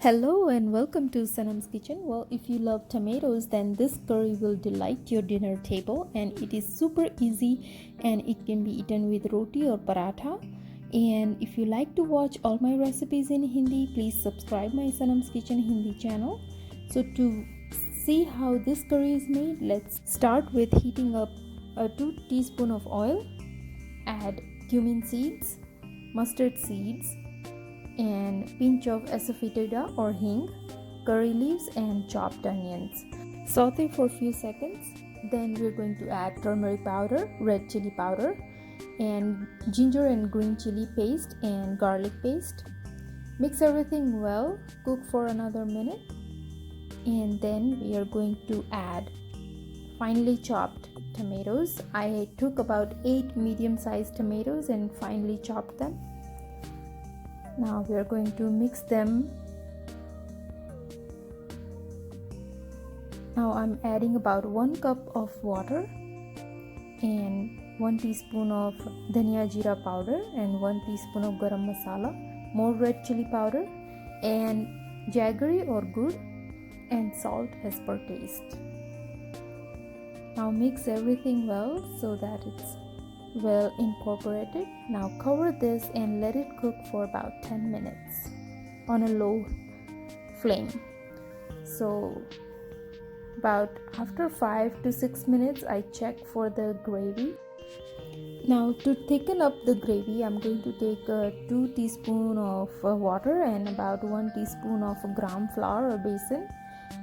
Hello and welcome to Sanam's kitchen. Well, if you love tomatoes, then this curry will delight your dinner table, and it is super easy and it can be eaten with roti or paratha. And if you like to watch all my recipes in Hindi, please subscribe my Sanam's Kitchen Hindi channel. So to see how this curry is made, let's start with heating up a 2 teaspoon of oil. Add cumin seeds, mustard seeds, and pinch of asafoetida or hing, curry leaves and chopped onions. Saute for a few seconds. Then we're going to add turmeric powder, red chili powder, and ginger and green chili paste and garlic paste. Mix everything well, cook for another minute, and then we are going to add finely chopped tomatoes. I took about 8 medium-sized tomatoes and finely chopped them. Now we are going to mix them. Now I'm adding about 1 cup of water and 1 teaspoon of dhania jeera powder and 1 teaspoon of garam masala, more red chili powder, and jaggery or gur, and salt as per taste. Now mix everything well so that it's well incorporated. Now cover this and let it cook for about 10 minutes on a low flame. So about after 5 to 6 minutes I check for the gravy. Now to thicken up the gravy, I'm going to take 2 teaspoon of water and about 1 teaspoon of gram flour or besan.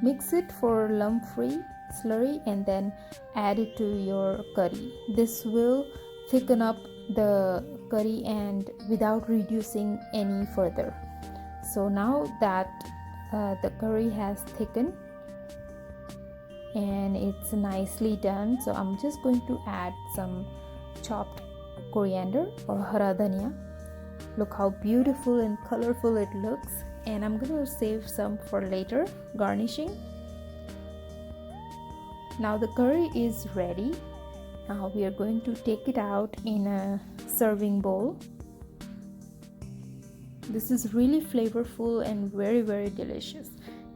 Mix it for lump free slurry and then add it to your curry. This will thicken up the curry and without reducing any further. So now that the curry has thickened and it's nicely done, so I'm just going to add some chopped coriander or hara dhania. Look how beautiful and colorful it looks, and I'm going to save some for later garnishing. Now the curry is ready. Now we are going to take it out in a serving bowl. This is really flavorful and very delicious.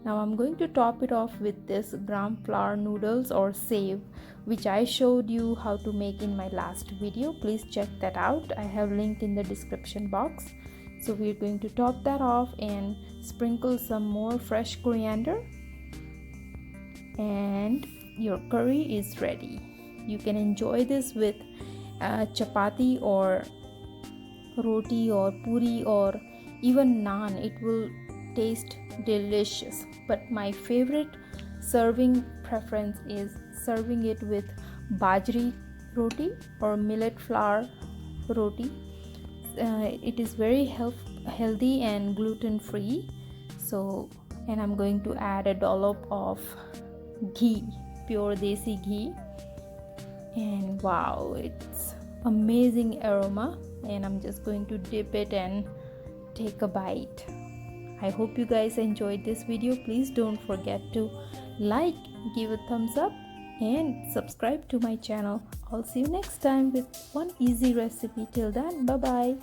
Now I'm going to top it off with this gram flour noodles or sev, which I showed you how to make in my last video. Please check that out. I have linked in the description box. So we're going to top that off and sprinkle some more fresh coriander, and your curry is ready. You can enjoy this with chapati or roti or puri or even naan. It will taste delicious. But my favorite serving preference is serving it with Bajri roti or millet flour roti. It is very healthy and gluten free. So, and I'm going to add a dollop of ghee, pure desi ghee. And wow, it's amazing aroma, and I'm just going to dip it and take a bite. I hope you guys enjoyed this video. Please don't forget to like, give a thumbs up, and subscribe to my channel. I'll see you next time with one easy recipe. Till then, bye bye.